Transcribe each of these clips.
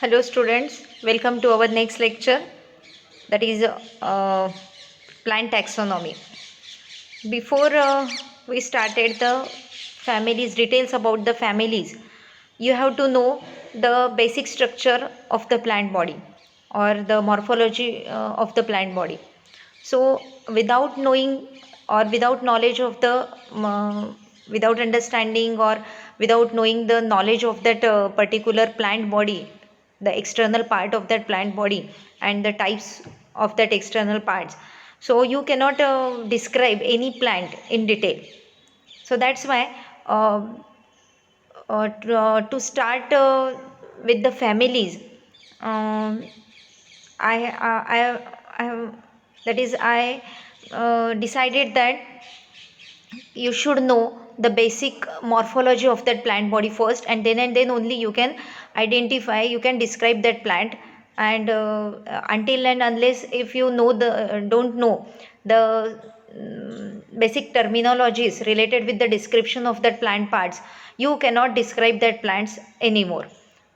Hello students, welcome to our next lecture, that is plant taxonomy. Before we started the families, details about the families, you have to know the basic structure of the plant body or the morphology of the plant body. So without knowing or without knowledge of the without understanding or without knowing the knowledge of that particular plant body, the external part of that plant body and the types of that external parts, so you cannot describe any plant in detail. So that's why uh, to start with the families, um, I that is I decided that you should know the basic morphology of that plant body first, and then only you can identify, you can describe that plant. And until and unless if you know the don't know the basic terminologies related with the description of that plant parts, you cannot describe that plants anymore.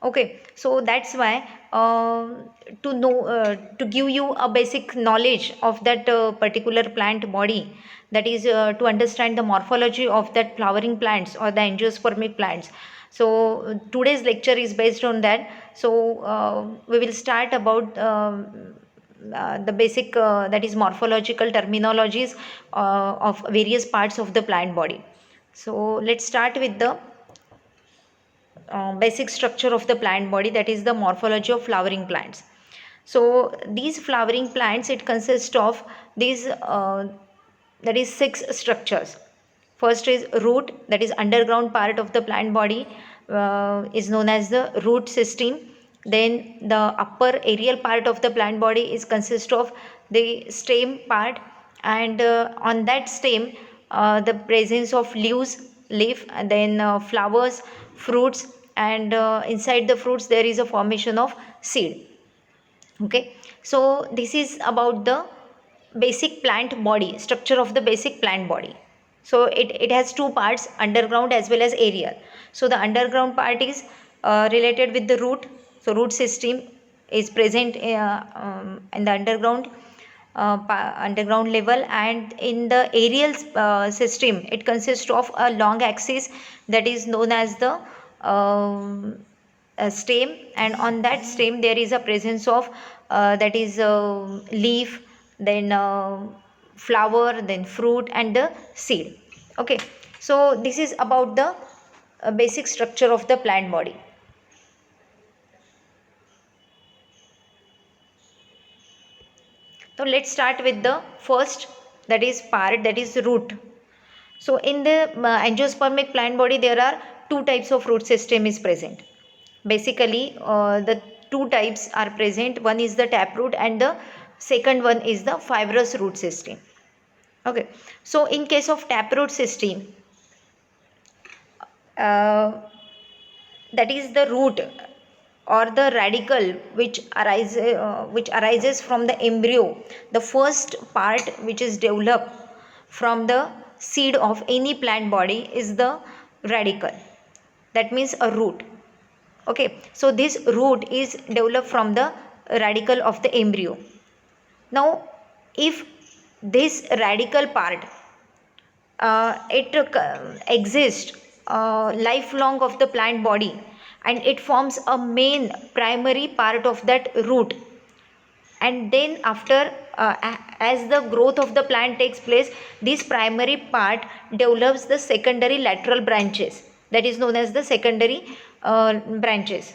Okay, so that's why to know to give you a basic knowledge of that particular plant body, that is to understand the morphology of that flowering plants or the angiospermic plants. So today's lecture is based on that. So we will start about the basic that is morphological terminologies of various parts of the plant body. So let's start with the basic structure of the plant body, that is the morphology of flowering plants. So these flowering plants, it consists of these that is 6 structures. First is root, that is underground part of the plant body, is known as the root system. Then the upper aerial part of the plant body is consist of the stem part, and on that stem the presence of leaf, and then flowers, fruits, and inside the fruits there is a formation of seed. Okay, so this is about the basic plant body, structure of the basic plant body. So it has two parts, underground as well as aerial. So the underground part is related with the root. So root system is present in the underground level, and in the aerial system it consists of a long axis that is known as the stem, and on that stem there is a presence of that is leaf, then flower, then fruit, and the seed. Okay, so this is about the basic structure of the plant body. So let's start with the first, that is part, that is root. So in the angiospermic plant body there are two types of root system is present. Basically the two types are present. One is the taproot and the second one is the fibrous root system. Okay, so in case of taproot system, uh, that is the root or the radical which arises from the embryo. The first part which is developed from the seed of any plant body is the radical, that means a root. Okay, so this root is developed from the radical of the embryo. Now if this radical part it exists lifelong of the plant body, and it forms a main primary part of that root, and then after as the growth of the plant takes place, this primary part develops the secondary lateral branches, that is known as the secondary branches.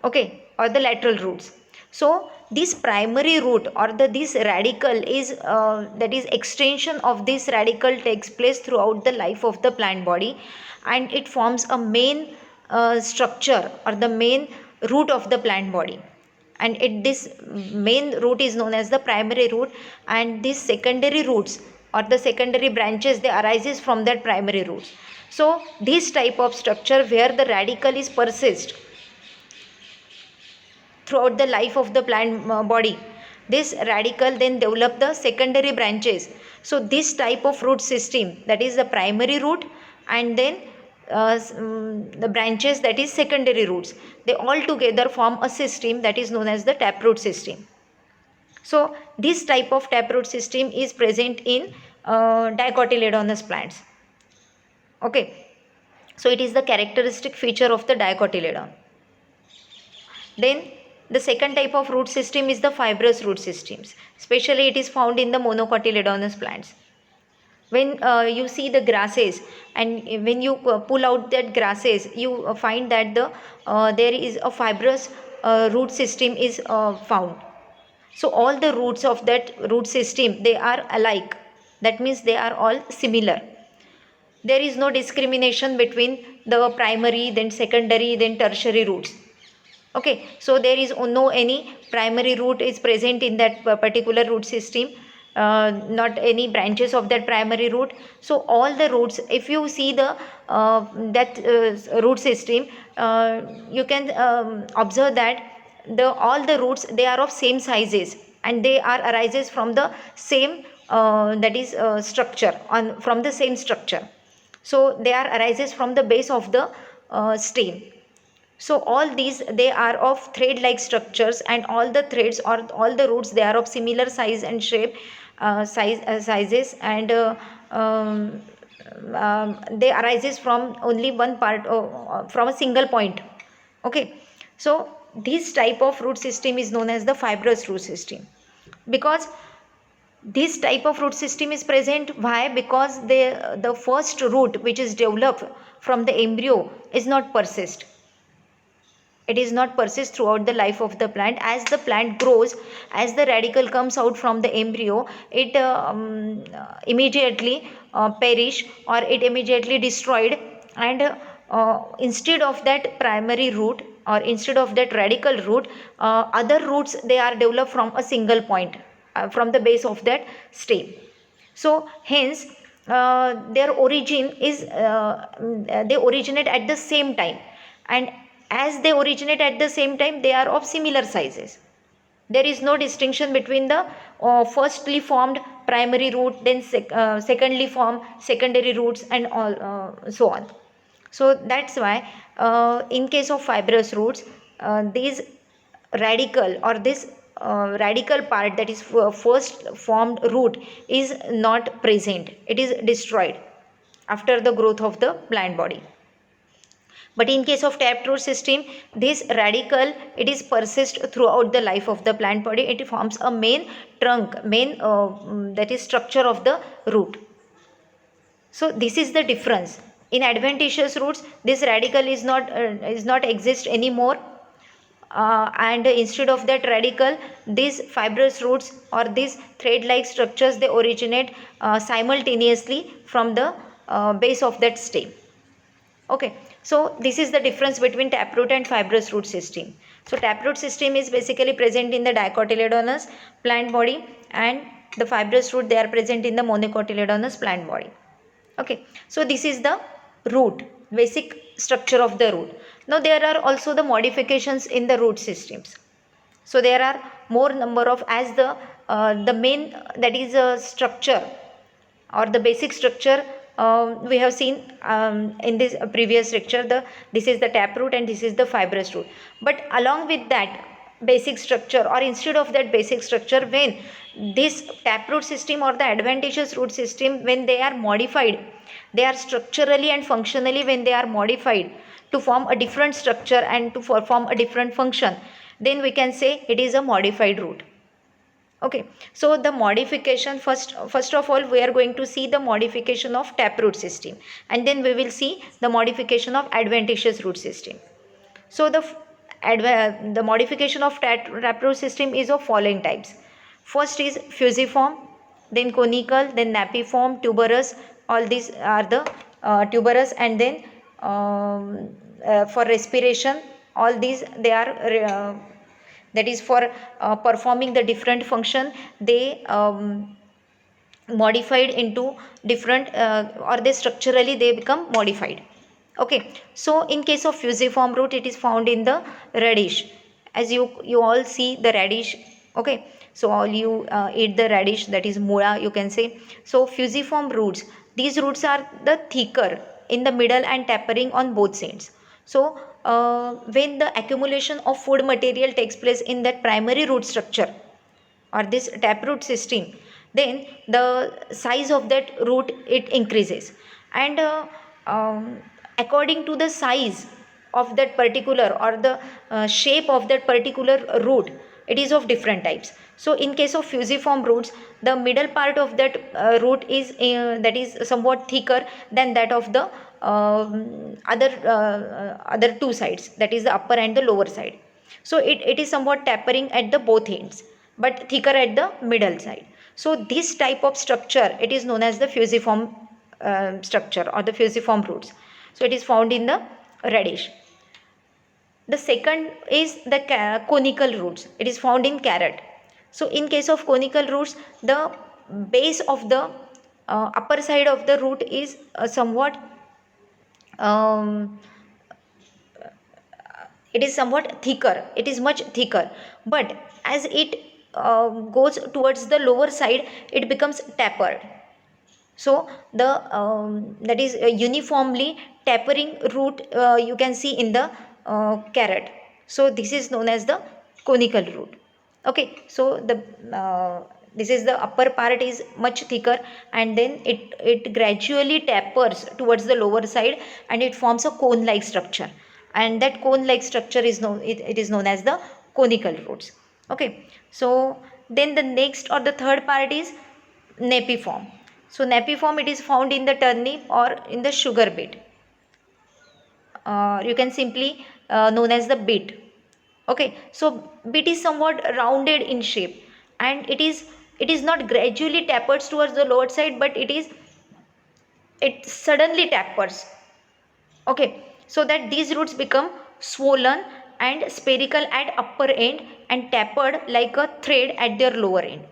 Okay, or the lateral roots. So this primary root or this radical is that is extension of this radical takes place throughout the life of the plant body, and it forms a main structure or the main root of the plant body. And this main root is known as the primary root, and these secondary roots or the secondary branches, they arises from that primary roots. So this type of structure where the radical is persist throughout the life of the plant body, this radical then develop the secondary branches. So this type of root system, that is the primary root, and then the branches, that is secondary roots, they all together form a system that is known as the taproot system. So this type of taproot system is present in dicotyledonous plants. Okay, so it is the characteristic feature of the dicotyledon. Then the second type of root system is the fibrous root systems. Especially it is found in the monocotyledonous plants. When you see the grasses, and when you pull out that grasses, you find that there is a fibrous root system is found. So all the roots of that root system, they are alike. That means they are all similar. There is no discrimination between the primary, then secondary, then tertiary roots. Okay, so there is no any primary root is present in that particular root system, not any branches of that primary root. So all the roots, if you see the root system, you can observe that all the roots, they are of same sizes, and they are arises from the same structure, from the same structure. So they are arises from the base of the stem. So all these, they are of thread like structures, and all the threads or all the roots, they are of similar size and shape, sizes, and they arises from only one part, from a single point. Okay, so this type of root system is known as the fibrous root system. Because this type of root system is present, why? Because the first root which is developed from the embryo is not persist. It is not persist throughout the life of the plant. As the plant grows, as the radicle comes out from the embryo, it immediately perish, or it immediately destroyed, and instead of that primary root, or instead of that radical root, other roots, they are developed from a single point, from the base of that stem. So hence their origin is they originate at the same time, and as they originate at the same time, they are of similar sizes. There is no distinction between the firstly formed primary root, then secondly formed secondary roots, and all so on. So that's why in case of fibrous roots, these radical, or this radical part, that is first formed root, is not present. It is destroyed after the growth of the plant body. But in case of taproot system, this radical, it is persist throughout the life of the plant body. It forms a main trunk, main that is structure of the root. So this is the difference. In adventitious roots, this radical is not exist anymore, and instead of that radical, these fibrous roots, or these thread-like structures, they originate simultaneously from the base of that stem. Okay, so this is the difference between taproot and fibrous root system. So taproot system is basically present in the dicotyledonous plant body, and the fibrous root, they are present in the monocotyledonous plant body. Okay, so this is the root, basic structure of the root. Now there are also the modifications in the root systems. So there are more number of, as the main, that is a structure, or the basic structure, we have seen in this previous lecture, this is the taproot and this is the fibrous root. But along with that basic structure, or instead of that basic structure, when this taproot system or the adventitious root system, when they are modified, they are structurally and functionally, when they are modified to form a different structure and to perform a different function, then we can say it is a modified root. Okay, so the modification, first of all, we are going to see the modification of taproot system, and then we will see the modification of adventitious root system. So the modification of taproot system is of following types. First is fusiform, then conical, then napiform, tuberous. All these are the tuberous, and then for respiration, all these, they are that is for performing the different function, they modified into different, or they structurally, they become modified. Okay, so in case of fusiform root, it is found in the radish, as you all see the radish. Okay, so all you eat the radish, that is mula, you can say. So fusiform roots, these roots are the thicker, in the middle and tapering on both sides. So when the accumulation of food material takes place in that primary root structure or this taproot system, then the size of that root it increases, and according to the size of that particular or the shape of that particular root, it is of different types. So in case of fusiform roots, the middle part of that root is that is somewhat thicker than that of the other two sides, that is the upper and the lower side. So it is somewhat tapering at the both ends but thicker at the middle side. So this type of structure, it is known as the fusiform structure or the fusiform roots. So it is found in the radish. The second is the conical roots. It is found in carrot. So in case of conical roots, the base of the upper side of the root is somewhat um, it is somewhat thicker, it is much thicker, but as it goes towards the lower side, it becomes tapered. So the that is uniformly tapering root you can see in the carrot. So this is known as the conical root. Okay, so the this is the upper part is much thicker, and then it gradually tapers towards the lower side and it forms a cone like structure, and that cone like structure is known, it is known as the conical roots. Okay, so then the next or the third part is napiform. So napiform, it is found in the turnip or in the sugar beet. You can simply known as the beet. Okay, so beet is somewhat rounded in shape, and it is not gradually tapers towards the lower side, but it suddenly tapers. Okay, so that these roots become swollen and spherical at upper end and tapered like a thread at their lower end.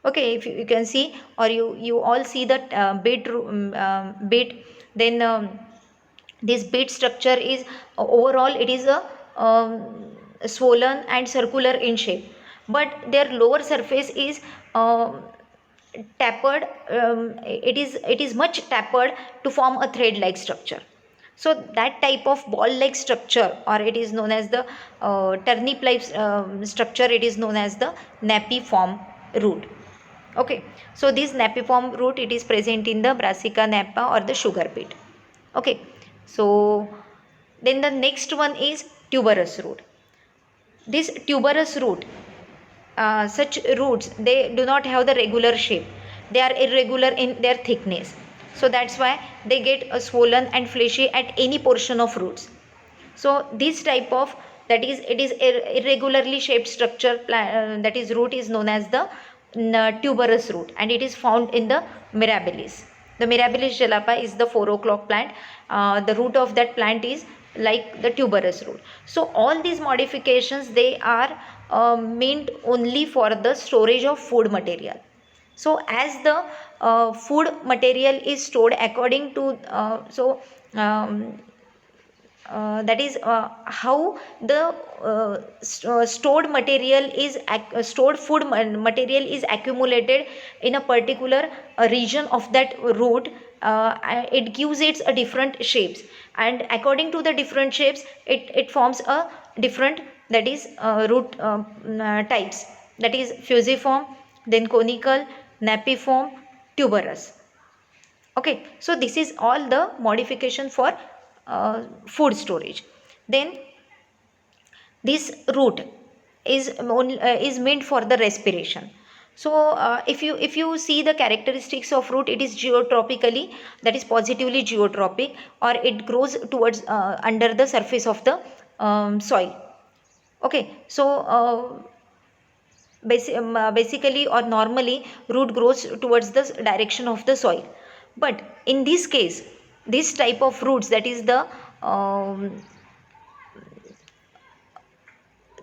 Okay, if you can see, or you all see that beet, then this beet structure is overall it is a swollen and circular in shape, but their lower surface is tapered, it is much tapered to form a thread like structure. So that type of ball like structure, or it is known as the turnip like structure, it is known as the napiform root. Okay, so this napiform root, it is present in the Brassica napa or the sugar beet. Okay, so then the next one is tuberous root. This tuberous root, such roots, they do not have the regular shape, they are irregular in their thickness, so that's why they get swollen and fleshy at any portion of roots. So this type of, that is it is irregularly shaped structure that is root is known as the tuberous root, and it is found in the mirabilis. The mirabilis jalapa is the 4 o'clock plant. The root of that plant is like the tuberous root. So all these modifications, they are meant only for the storage of food material. So as the food material is stored according to that is how the stored material is stored food material is accumulated in a particular region of that root. It gives it a different shapes, and according to the different shapes, it forms a different, that is root types, that is fusiform, then conical, napiform, tuberous. Okay, so this is all the modification for food storage. Then this root is meant for the respiration. So if you see the characteristics of root, it is geotropically, that is positively geotropic, or it grows towards under the surface of the soil. Okay, so basically or normally root grows towards the direction of the soil, but in this case, this type of roots, that is the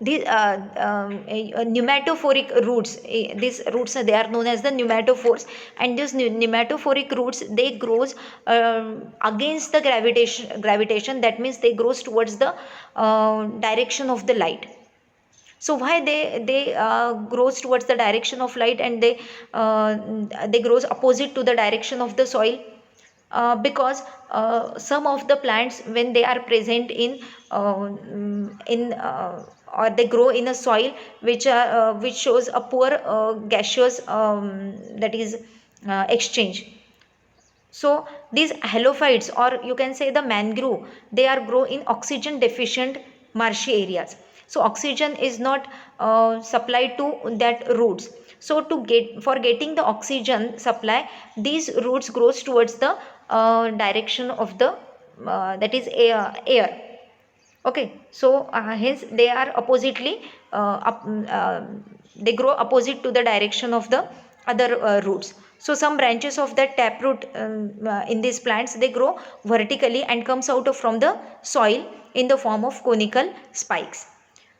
pneumatophoric roots, these roots they are known as the pneumatophores, and these pneumatophoric roots, they grows against the gravitation, that means they grows towards the direction of the light. So why they grows towards the direction of light, and they grows opposite to the direction of the soil? because some of the plants, when they are present in or they grow in a soil which shows a poor gaseous that is exchange. So these halophytes, or you can say the mangrove, they are grow in oxygen deficient marshy areas. So oxygen is not supplied to that roots. So to get for getting the oxygen supply, these roots grows towards the direction of the that is air. Okay, so hence they are oppositely they grow opposite to the direction of the other roots. So some branches of the taproot in these plants, they grow vertically and comes out from the soil in the form of conical spikes.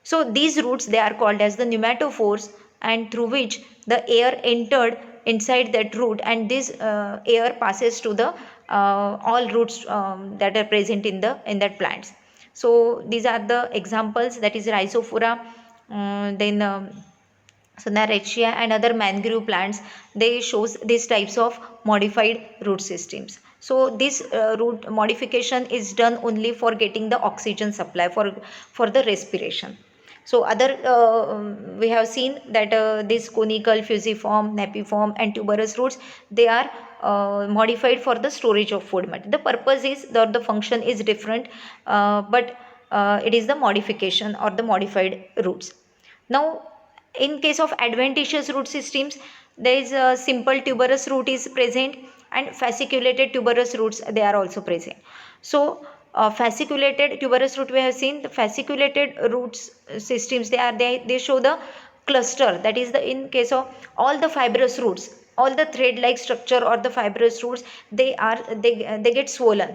So these roots, they are called as the pneumatophores, and through which the air entered inside that root, and this air passes to the all roots that are present in that plants. So these are the examples, that is Rhizophora, then Sonarechia and other mangrove plants. They shows these types of modified root systems. So this root modification is done only for getting the oxygen supply for the respiration. So other we have seen that this conical, fusiform, napiform and tuberous roots, they are modified for the storage of food matter. The purpose is, the function is different, but it is the modification or the modified roots. Now in case of adventitious root systems, there is a simple tuberous root is present, and fasciculated tuberous roots, they are also present. So fasciculated tuberous root, we have seen the fasciculated roots systems, they show the cluster, that is the in case of all the fibrous roots, all the thread like structure or the fibrous roots, they get swollen.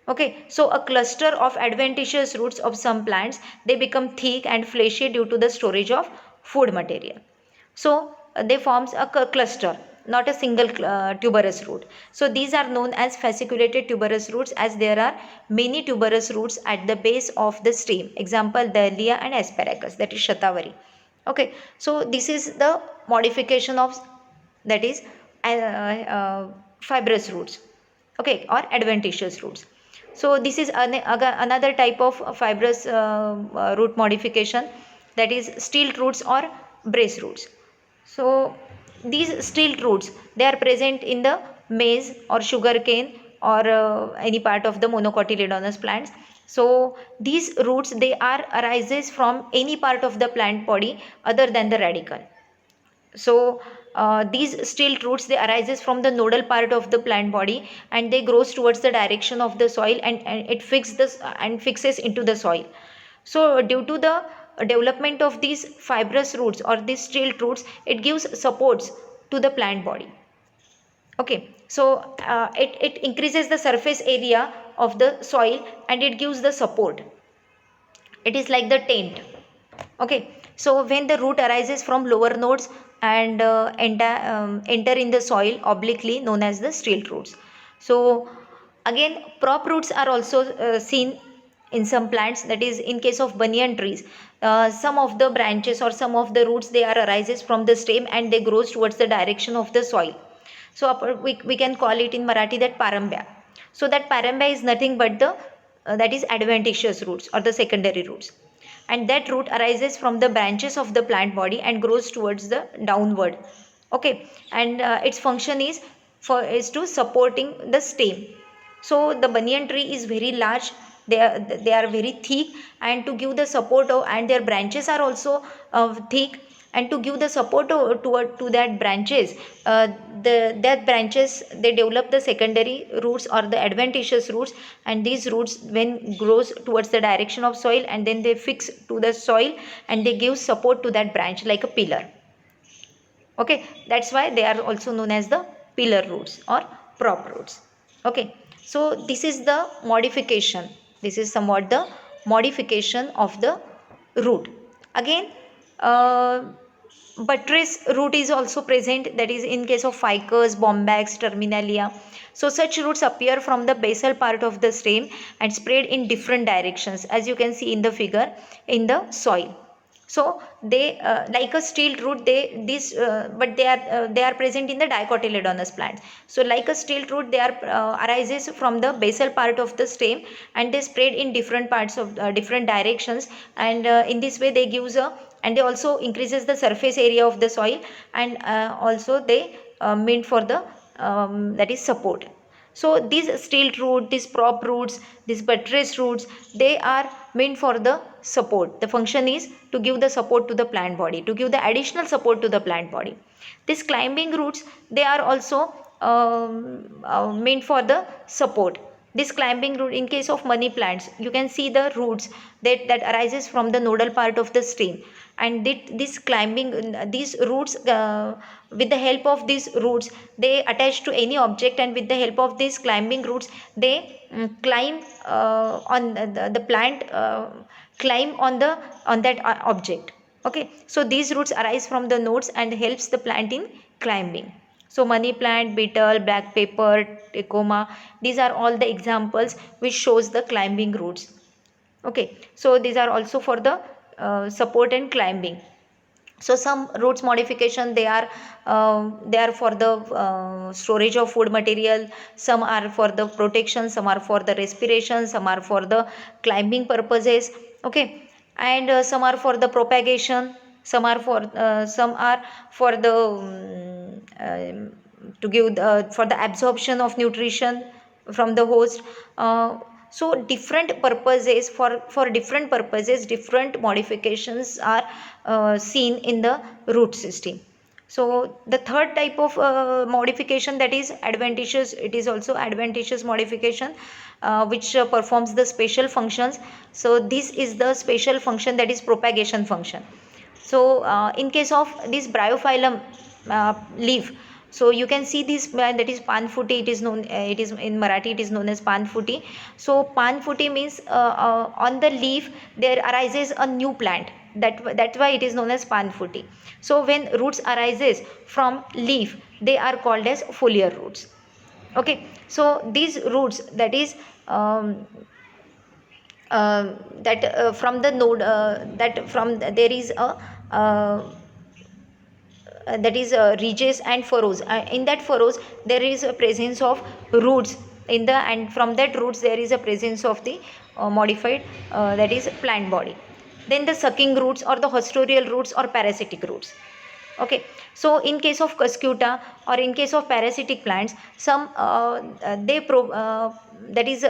Okay, so a cluster of adventitious roots of some plants, they become thick and fleshy due to the storage of food material. So they forms a cluster, not a single tuberous root. So these are known as fasciculated tuberous roots, as there are many tuberous roots at the base of the stem. Example, Dahlia and asparagus, that is Shatavari. Okay, so this is the modification of, that is fibrous roots, okay, or adventitious roots. So this is another type of fibrous root modification, that is stilt roots or brace roots. So these stilt roots, they are present in the maize or sugarcane or any part of the monocotyledonous plants. So these roots, they are arises from any part of the plant body other than the radicle. So these stilt roots, they arises from the nodal part of the plant body, and they grows towards the direction of the soil, and it fixes into the soil. So due to the development of these fibrous roots or these stilt roots, it gives supports to the plant body. Okay, so it increases the surface area of the soil, and it gives the support. It is like the tent. Okay, so when the root arises from lower nodes and enter in the soil obliquely, known as the stilt roots. So again, prop roots are also seen in some plants, that is in case of banyan trees. Some of the branches or some of the roots, they are arises from the stem, and they grows towards the direction of the soil. So we can call it in Marathi that parambya. So that parambya is nothing but the that is adventitious roots or the secondary roots, and that root arises from the branches of the plant body and grows towards the downward. Okay, and its function is to supporting the stem. So the banyan tree is very large, they are very thick, and to give the support and their branches are also thick, and to give the support to that branches, that branches, they develop the secondary roots or the adventitious roots, and these roots when grows towards the direction of soil, and then they fix to the soil, and they give support to that branch like a pillar. Okay, that's why they are also known as the pillar roots or prop roots. Okay, so this is the modification, this is somewhat the modification of the root. Again, buttress root is also present, that is in case of ficus, bombax, terminalia. So such roots appear from the basal part of the stem and spread in different directions, as you can see in the figure in the soil. So they like a stilt root, but they are present in the dicotyledonous plants. So like a stilt root, they are arises from the basal part of the stem, and they spread in different parts of different directions, and in this way they gives a, and they also increases the surface area of the soil, and also they meant for the that is support. So these stilt root, these prop roots, these buttress roots, they are meant for the support. The function is to give the support to the plant body, to give the additional support to the plant body. These climbing roots, they are also meant for the support. This climbing root, in case of money plants, you can see the roots that arises from the nodal part of the stem, and this climbing, these roots, with the help of these roots, they attach to any object, and with the help of these climbing roots, they climb on the plant, climb on that object. Okay, so these roots arise from the nodes and helps the plant in climbing. So money plant, beetle, black pepper, tecoma, these are all the examples which shows the climbing roots. Okay, so these are also for the support and climbing. So some roots modification, they are for the storage of food material, some are for the protection, some are for the respiration, some are for the climbing purposes. Okay, and some are for the propagation, some are for the to give for the absorption of nutrition from the host. So different purposes, for different purposes, different modifications are seen in the root system. So the third type of modification, that is adventitious, it is also adventitious modification, which performs the special functions. So this is the special function, that is propagation function. So in case of this bryophyllum leaf, so you can see this that is panfuti, it is known, it is in Marathi it is known as panfuti. So panfuti means on the leaf there arises a new plant, that's why it is known as panfuti. So when roots arises from leaf, they are called as foliar roots. Okay, so these roots, that is that from the node, that from there is a that is ridges and furrows. In that furrows there is a presence of roots in the, and from that roots there is a presence of the modified that is plant body. Then the sucking roots or the hostorial roots or parasitic roots. Okay, so in case of cuscuta or in case of parasitic plants, some that is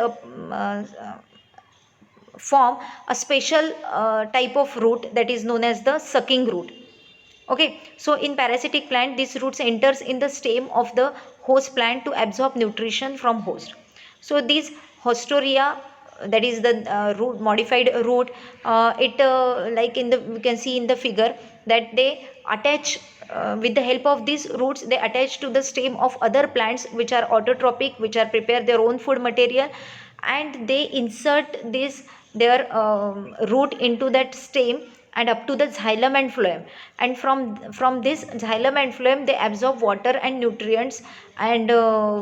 form a special type of root that is known as the sucking root. Okay, so in parasitic plant, these roots enters in the stem of the host plant to absorb nutrition from host. So these hostoria, that is the root, modified root, it like in the, we can see in the figure that they attach with the help of these roots, they attach to the stem of other plants which are autotrophic, which are prepare their own food material, and they insert this their root into that stem and up to the xylem and phloem, and from this xylem and phloem they absorb water and nutrients and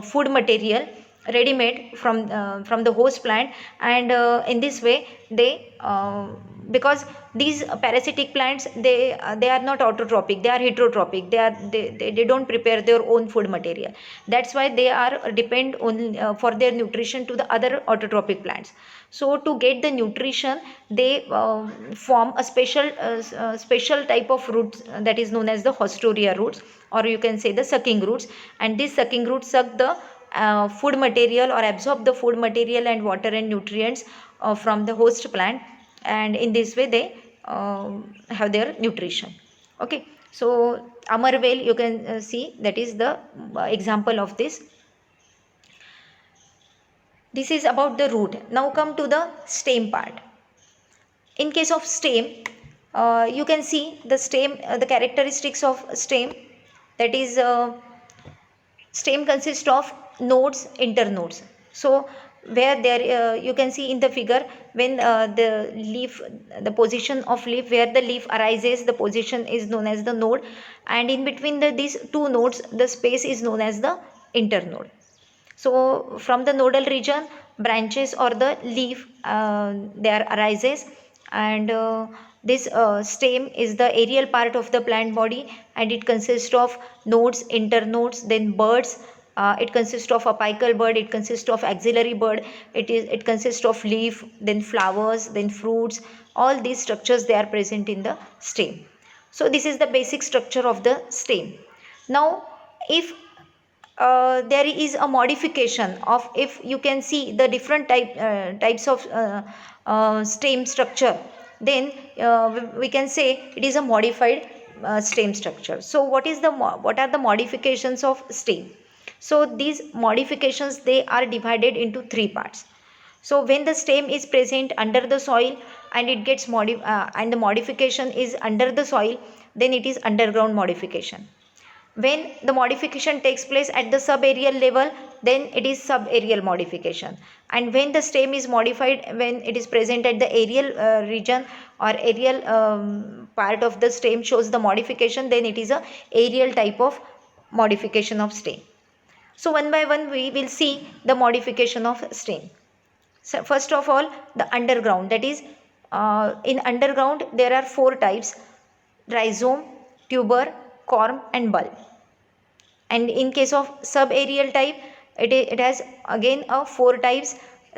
food material ready made from the host plant. And in this way they because these parasitic plants, they are not autotrophic, they are heterotrophic, they don't prepare their own food material. That's why they are depend on for their nutrition to the other autotrophic plants. So to get the nutrition, they form a special type of roots that is known as the hostoria roots, or you can say the sucking roots. And these sucking roots suck the food material or absorb the food material and water and nutrients from the host plant, and in this way they have their nutrition. Okay, so amarvel, you can see that is the example of this. This is about the root. Now come to the stem part. In case of stem, you can see the stem, the characteristics of stem, that is stem consists of nodes, internodes. So where there you can see in the figure, when the leaf, the position of leaf, where the leaf arises, the position is known as the node, and in between these two nodes the space is known as the internode. So from the nodal region, branches or the leaf there arises, and This stem is the aerial part of the plant body, and it consists of nodes, internodes, then buds. It consists of apical bud, it consists of axillary bud, it consists of leaf, then flowers, then fruits. All these structures, they are present in the stem. So this is the basic structure of the stem. Now if there is a modification of, if you can see the different types of stem structure, then we can say it is a modified stem structure. So what are the modifications of stem? So these modifications, they are divided into three parts. So when the stem is present under the soil and it gets and the modification is under the soil, then it is underground modification. When the modification takes place at the subaerial level, then it is subaerial modification. And when the stem is modified, when it is present at the aerial region, or aerial part of the stem shows the modification, then it is a aerial type of modification of stem. So one by one we will see the modification of stem. So first of all, the underground, that is in underground there are four types: rhizome, tuber, corm and bulb. And in case of subaerial type, it has again four types: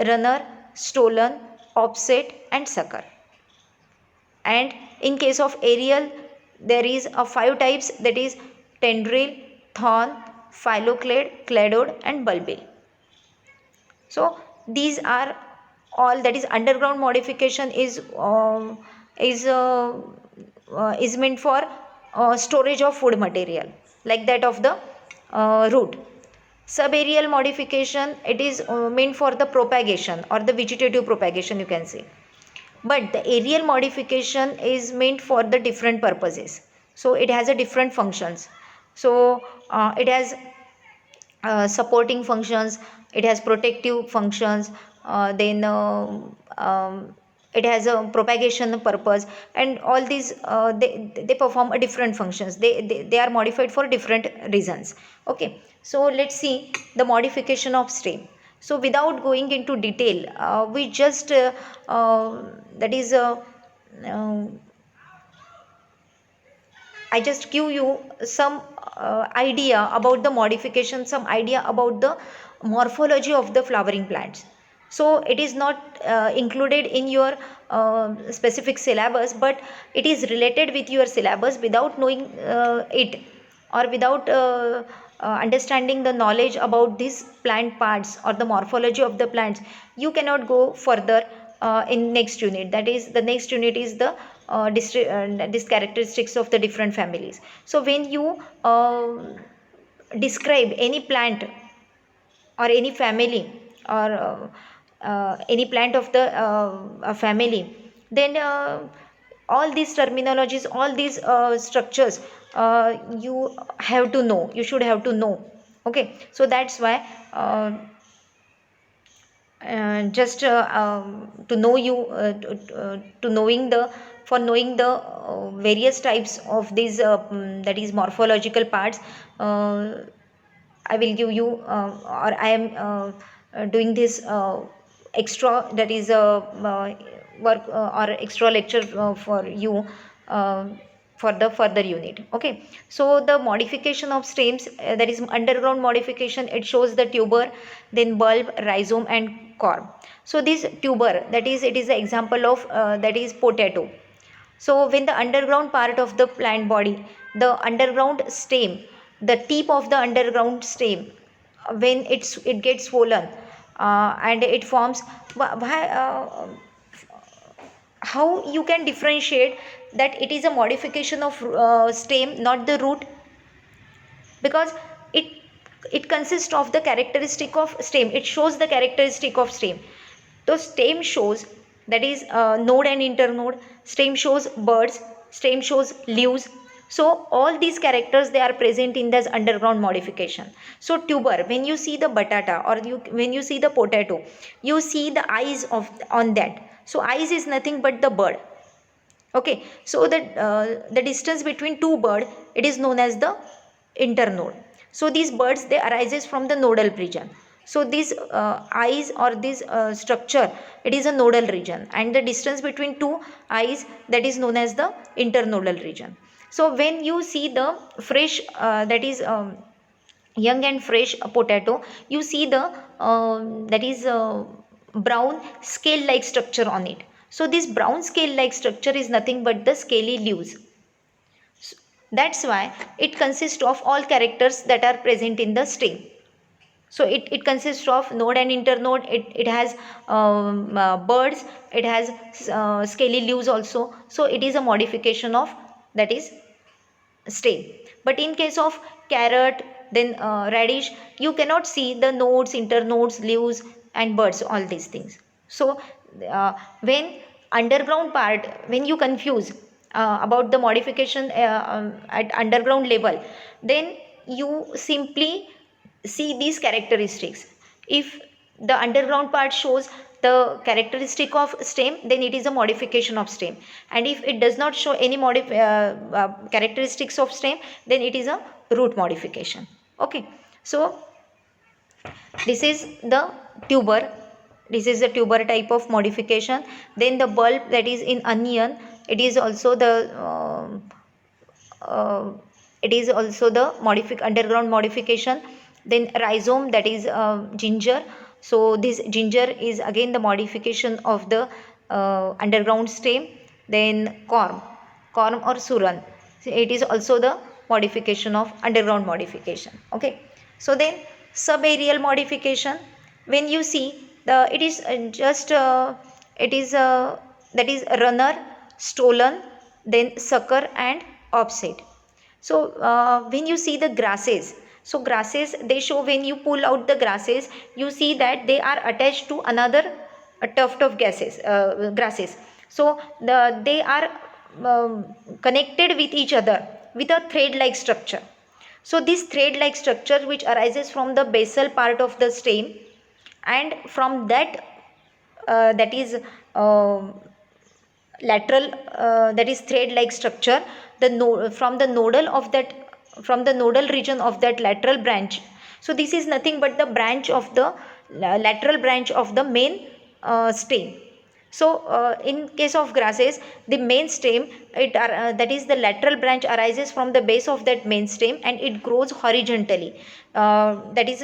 runner, stolon, offset and sucker. And in case of aerial, there is five types, that is tendril, thorn, phyloclade, cladode and bulbil. So these are all, that is underground modification is meant for storage of food material, like that of the root. Subaerial modification, it is meant for the propagation or the vegetative propagation, you can say. But the aerial modification is meant for the different purposes. So it has a different functions. So it has supporting functions, it has protective functions, then it has a propagation purpose, and all these they perform a different functions. They are modified for different reasons. Okay, so let's see the modification of stem. So without going into detail, we just that is uh, I just give you some idea about the modification, some idea about the morphology of the flowering plants. So it is not included in your specific syllabus, but it is related with your syllabus. Without knowing it, or without understanding the knowledge about these plant parts or the morphology of the plants, you cannot go further in next unit. That is, the next unit is the this characteristics of the different families. So when you describe any plant or any family, or any plant of the family, then all these terminologies, all these structures, you have to know, you should have to know. Okay, so that's why just to know you to knowing the for knowing the various types of these that is morphological parts, I will give you or I am doing this extra, that is work or extra lecture for you uh, for the further unit. Okay, so the modification of stems, that is underground modification, it shows the tuber, then bulb, rhizome and corm. So this tuber, that is, it is the example of that is potato. So when the underground part of the plant body, the underground stem, the tip of the underground stem, when it gets swollen and it forms, how you can differentiate that it is a modification of stem, not the root? Because it it consists of the characteristic of stem, it shows the characteristic of stem. So stem shows, that is node and internode, stem shows buds, stem shows leaves. So all these characters, they are present in this underground modification. So tuber, when you see the batata, or when you see the potato, you see the eyes of on that. So eyes is nothing but the bud. Okay, so the distance between two bud, it is known as the internode. So these buds, they arises from the nodal region. So these eyes or this structure, it is a nodal region, and the distance between two eyes, that is known as the internodal region. So when you see the fresh that is young and fresh potato, you see the that is brown scale like structure on it. So this brown scale like structure is nothing but the scaly leaves. That's why it consists of all characters that are present in the stem. So it consists of node and internode. It has birds, it has scaly leaves also. So it is a modification of that is stem. But in case of carrot, then radish, you cannot see the nodes, internodes, leaves and buds, all these things. So when underground part, when you confuse about the modification at underground level, then you simply see these characteristics. If the underground part shows the characteristic of stem, then it is a modification of stem, and if it does not show any characteristics of stem, then it is a root modification. Okay, so this is the tuber. This is the tuber type of modification. Then the bulb, that is in onion, it is also the uh, underground modification. Then rhizome, that is ginger. So this ginger is again the modification of the underground stem. Then corm or suran, so it is also the modification of underground modification. Okay, so then subaerial modification, when you see the, it is just it is that is runner, stolen, then sucker and offset. So when you see the grasses, so grasses, they show, when you pull out the grasses, you see that they are attached to another tuft of grasses. So they are connected with each other with a thread like structure. So this thread like structure, which arises from the basal part of the stem, and from that that is lateral that is thread like structure, from the nodal of that, from the nodal region of that lateral branch. So this is nothing but the branch of the lateral branch of the main stem. So in case of grasses, the main stem, that is the lateral branch, arises from the base of that main stem, and it grows horizontally, that is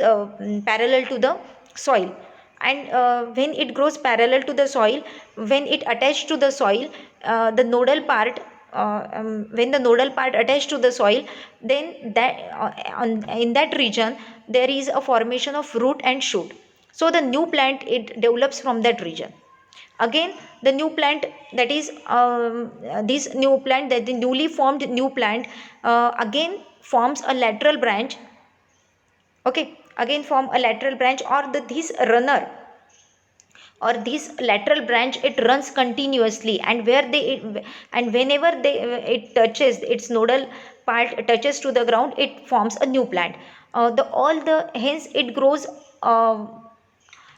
parallel to the soil. And when it grows parallel to the soil, when it attached to the soil, the nodal part, when the nodal part attached to the soil, then that in that region there is a formation of root and shoot. So the new plant, it develops from that region. Again, the new plant, that is this new plant, that the newly formed new plant again forms a lateral branch. Okay, again form a lateral branch, or this runner or this lateral branch, it runs continuously, and and whenever it touches, its nodal part touches to the ground, it forms a new plant. The all the hence it grows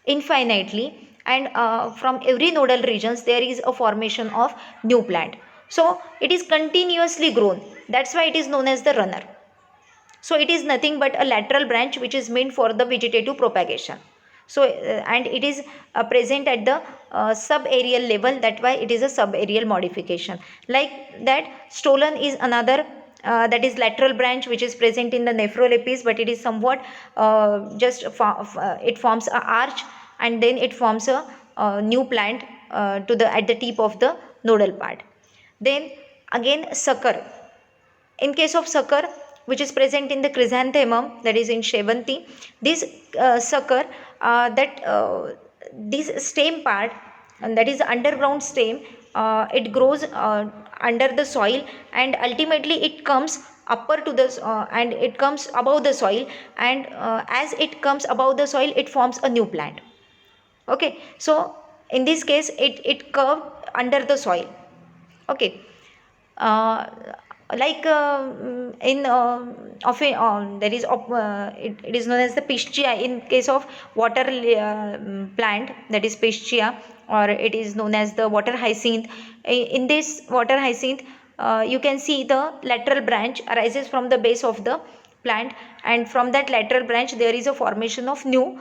infinitely, and from every nodal regions there is a formation of new plant. So it is continuously grown, that's why it is known as the runner. So it is nothing but a lateral branch which is meant for the vegetative propagation. So and it is present at the subaerial level, that why it is a subaerial modification. Like that, stolen is another that is lateral branch which is present in the nephrolepis, but it is somewhat it forms a arch, and then it forms a new plant to the at the tip of the nodal part. Then again sucker. In case of sucker, which is present in the chrysanthemum, that is in Shevanti, this sucker, this stem part, and that is underground stem, it grows under the soil, and ultimately it comes upper to the and it comes above the soil, and as it comes above the soil, it forms a new plant. Okay, so in this case it curved under the soil. Okay, uh, like in often there is it is known as the pischia in case of water plant, that is pischia, or it is known as the water hyacinth. In this water hyacinth, you can see the lateral branch arises from the base of the plant, and from that lateral branch there is a formation of new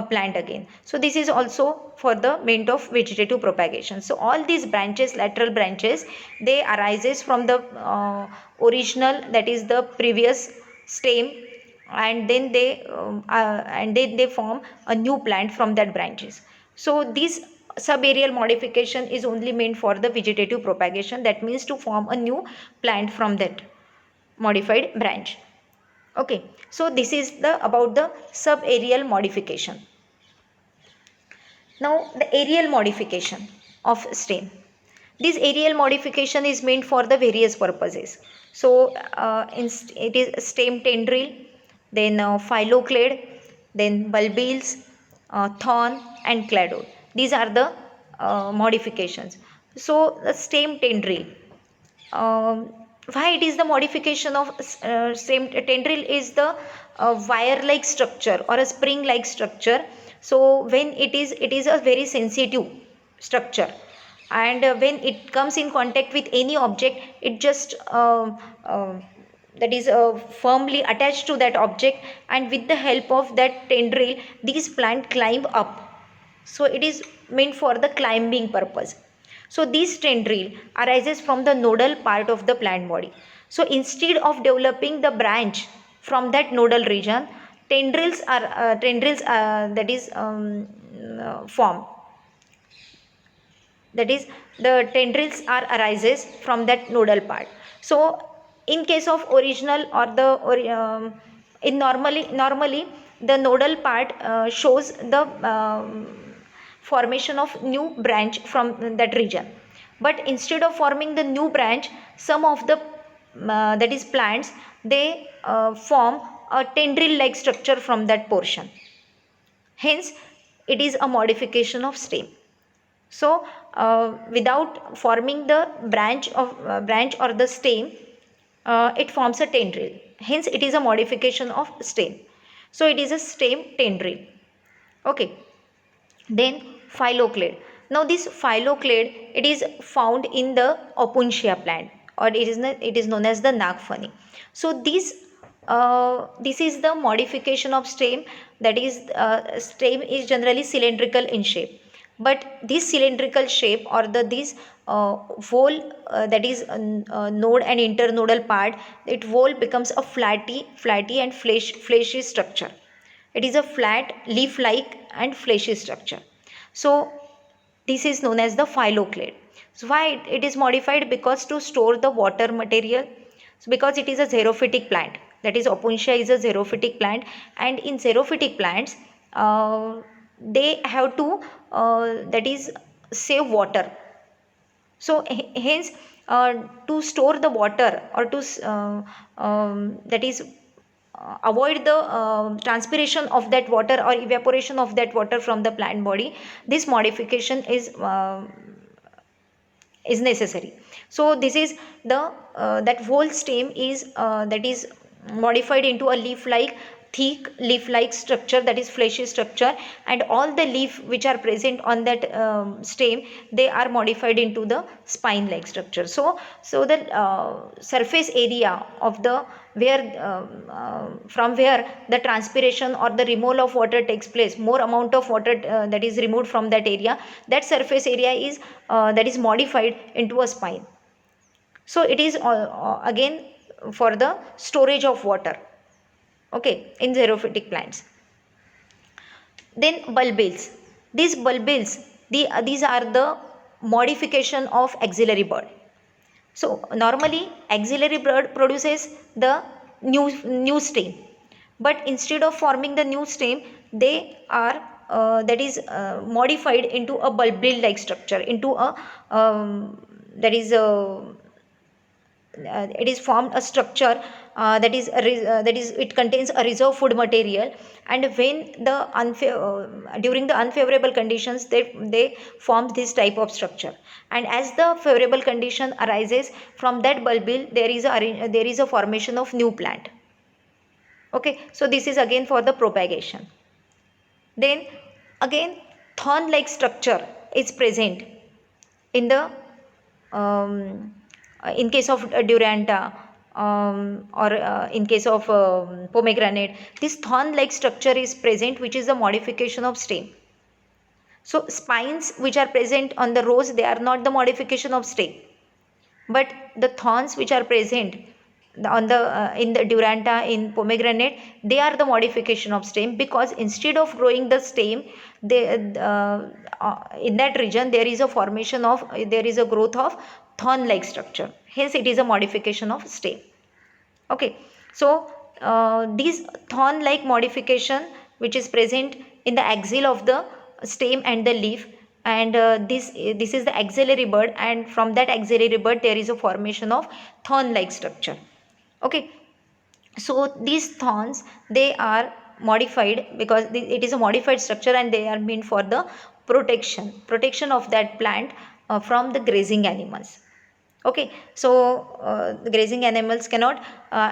plant again. So this is also for the means of vegetative propagation. So all these branches, lateral branches, they arises from the original, that is the previous stem, and then they form a new plant from that branches. So this subaerial modification is only meant for the vegetative propagation, that means to form a new plant from that modified branch. Okay, so this is the about the subaerial modification. Now the aerial modification of stem. This aerial modification is meant for the various purposes. So it is stem tendril, then phylloclade, then bulbils, thorn and cladode. These are the modifications. So the stem tendril. Um, why it is the modification of stem tendril is the wire-like structure or a spring-like structure. So when it is a very sensitive structure, and when it comes in contact with any object, it just that is firmly attached to that object, and with the help of that tendril these plant climb up. So it is meant for the climbing purpose. So this tendril arises from the nodal part of the plant body. So instead of developing the branch from that nodal region, tendrils that is formed. That is, the tendrils are arises from that nodal part. So in case of original or the in normally the nodal part shows the formation of new branch from that region, but instead of forming the new branch, some of the that is plants, they form a tendril like structure from that portion. Hence it is a modification of stem. So without forming the branch or the stem, it forms a tendril. Hence it is a modification of stem. So it is a stem tendril. Okay. Then phylloclade. Now this phylloclade, it is found in the opuntia plant, or it is known as the nagfani. So this is the modification of stem. That is, stem is generally cylindrical in shape, but this cylindrical shape or this whole that is node and internodal part, it whole becomes a flatty and fleshy structure. It is a flat leaf like and fleshy structure. So this is known as the phylloclade. So why it is modified? Because to store the water material. So because it is a xerophytic plant, that is opuntia is a xerophytic plant, and in xerophytic plants they have to that is save water. So hence to store the water, or to that is avoid the transpiration of that water or evaporation of that water from the plant body, this modification is necessary. So this is the that whole stem is that is modified into a leaf like, thick leaf like structure, that is fleshy structure, and all the leaf which are present on that stem, they are modified into the spine like structure. So the surface area of the where from where the transpiration or the removal of water takes place, more amount of water that is removed from that area, that surface area is that is modified into a spine. So it is again for the storage of water, okay, in xerophytic plants. Then bulbils. These bulbils, these are the modification of axillary bud. So normally axillary bud produces the new stem, but instead of forming the new stem, they are that is modified into a bulbil like structure, into a that is it is formed a structure that is it contains a reserve food material, and when the during the unfavorable conditions, they form this type of structure, and as the favorable condition arises from that bulbil, there is a formation of new plant. Okay, so this is again for the propagation. Then again thorn like structure is present in the in case of Duranta or in case of pomegranate, this thorn like structure is present, which is a modification of stem. So spines which are present on the rose, they are not the modification of stem, but the thorns which are present on the in the duranta, in pomegranate, they are the modification of stem, because instead of growing the stem, they in that region there is a formation of, there is a growth of thorn like structure, hence it is a modification of stem. Okay, so these thorn like modification which is present in the axil of the stem and the leaf, and this is the axillary bud, and from that axillary bud there is a formation of thorn like structure. Okay, so these thorns, they are modified because it is a modified structure, and they are meant for the protection of that plant from the grazing animals. Okay, so the grazing animals cannot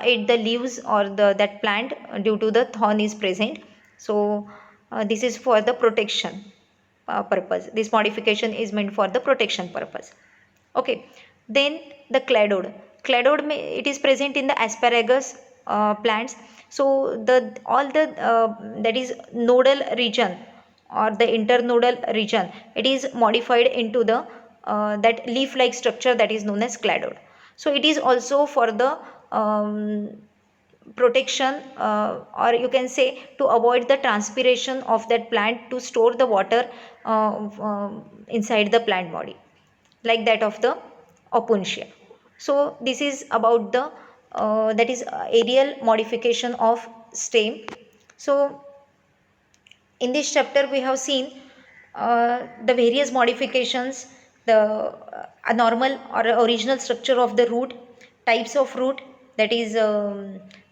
eat the leaves or that plant due to the thorn is present. So this is for the protection purpose. This modification is meant for the protection purpose. Okay, then the cladode it is present in the asparagus plants. So the all the that is nodal region or the internodal region, it is modified into the that leaf like structure that is known as cladode. So it is also for the protection, or you can say to avoid the transpiration of that plant, to store the water inside the plant body, like that of the opuntia. So this is about the that is aerial modification of stem. So in this chapter we have seen the various modifications, the normal or original structure of the root, types of root, that is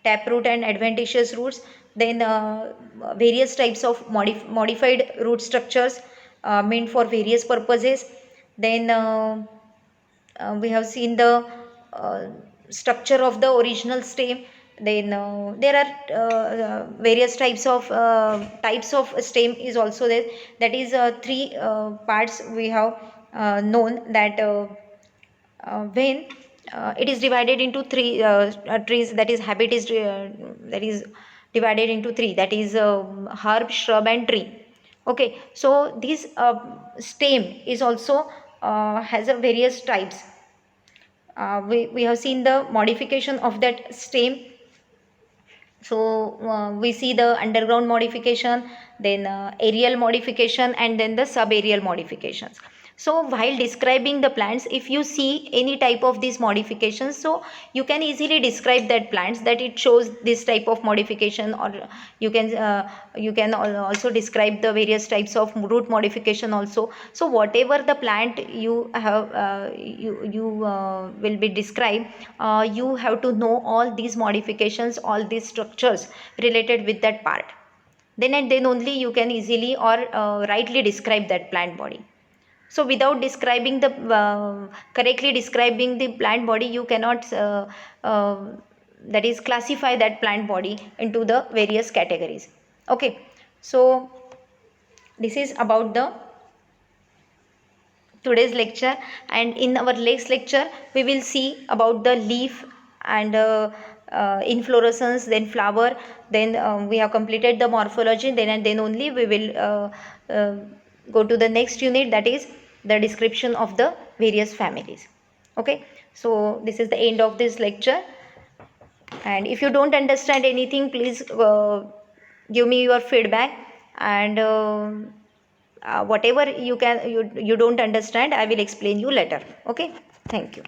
taproot and adventitious roots, then various types of modified root structures meant for various purposes, then we have seen the structure of the original stem, then there are various types of stem is also there, that is three parts we have known, that when it is divided into three trees, that is habit is that is divided into three, that is herb, shrub and tree. Okay, so this stem is also has a various types. We have seen the modification of that stem. So we see the underground modification, then aerial modification, and then the subaerial modifications. So while describing the plants, if you see any type of these modifications, so you can easily describe that plants, that it shows this type of modification, or you can also describe the various types of root modification also. So whatever the plant you have you will be described, you have to know all these modifications, all these structures related with that part, then and then only you can easily or rightly describe that plant body. So without describing the correctly describing the plant body, you cannot that is classify that plant body into the various categories. Okay, so this is about the today's lecture, and in our next lecture we will see about the leaf and inflorescence, then flower, then we have completed the morphology, then and then only we will go to the next unit, that is the description of the various families. Okay, so this is the end of this lecture, and if you don't understand anything, please give me your feedback, and whatever you don't understand, I will explain you later. Okay, thank you.